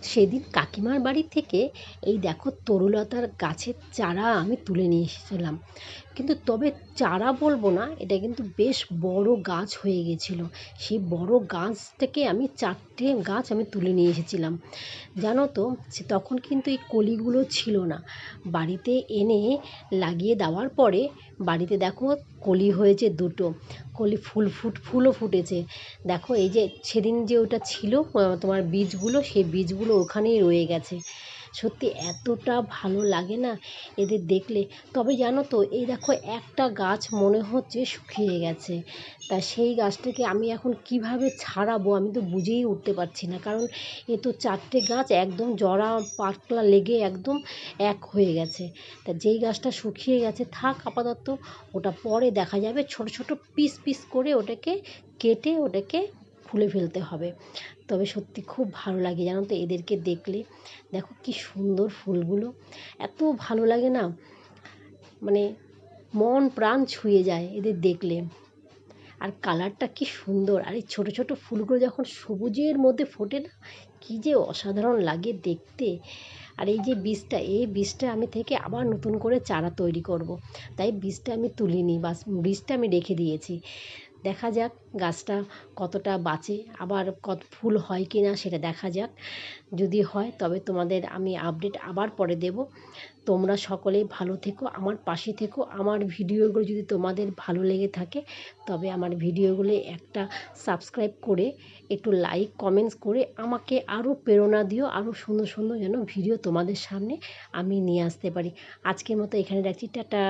সেদিন কাকিমার বাড়ি থেকে এই দেখো তরুলতার গাছের চারা আমি তুলে নিয়ে এসেছিলাম, কিন্তু তবে চারা বলবো না, এটা কিন্তু বেশ বড় গাছ হয়ে গেছিলো। সেই বড় গাছ থেকে আমি 4টে গাছ আমি তুলে নিয়ে এসেছিলাম। জানো তো, তখন কিন্তু এই কলিগুলো ছিল না। বাড়িতে এনে লাগিয়ে দেওয়ার পরে বাড়িতে দেখো কলি হয়েছে 2টো, কলি ফুলও ফুটেছে। দেখো এই যে সেদিন যে ওটা ছিল তোমার বীজগুলো, সেই বীজগুলো ওখানেই রয়ে গেছে। সত্যি এতটা ভালো লাগে না এদের দেখলে। তবে জানো তো, এই দেখো একটা গাছ মনে হচ্ছে শুকিয়ে গেছে, তা সেই গাছটাকে আমি এখন কিভাবে ছাড়াবো আমি তো বুঝেই উঠতে পারছি না, কারণ এ তো 4টে গাছ একদম জড়া পাতলা লেগে একদম এক হয়ে গেছে। তা যেই গাছটা শুকিয়ে গেছে থাক আপাতত, ওটা পরে দেখা যাবে, ছোট ছোট পিস পিস করে ওটাকে কেটে ওটাকে খুলে ফেলতে হবে। তবে সত্যি খুব ভালো লাগে জানো তো এদেরকে দেখলে। দেখো কি সুন্দর ফুলগুলো, এত ভালো লাগে না, মানে মন প্রাণ ছুঁয়ে যায় এদের দেখলে। আর কালারটা কি সুন্দর, আর এই ছোটো ছোটো ফুলগুলো যখন সবুজের মধ্যে ফোটে না, কী যে অসাধারণ লাগে দেখতে। আর এই যে বীজটা, এই বীজটা আমি থেকে আবার নতুন করে চারা তৈরি করব। তাই বীজটা আমি তুলিনি, বাস বীজটা আমি রেখে দিয়েছি। দেখা যাক গাছটা কতটা বাঁচে, আবার কত ফুল হয় কি না সেটা দেখা যাক। যদি হয় তবে তোমাদের আমি আপডেট আবার পরে দেব। তোমরা সকলেই ভালো থেকো, আমার পাশে থেকো। আমার ভিডিওগুলো যদি তোমাদের ভালো লেগে থাকে তবে আমার ভিডিওগুলো একটা সাবস্ক্রাইব করে, একটু লাইক কমেন্টস করে আমাকে আরও প্রেরণা দিও, আরও সুন্দর সুন্দর যেন ভিডিও তোমাদের সামনে আমি নিয়ে আসতে পারি। আজকের মতো এখানে রাখছি, টাটা।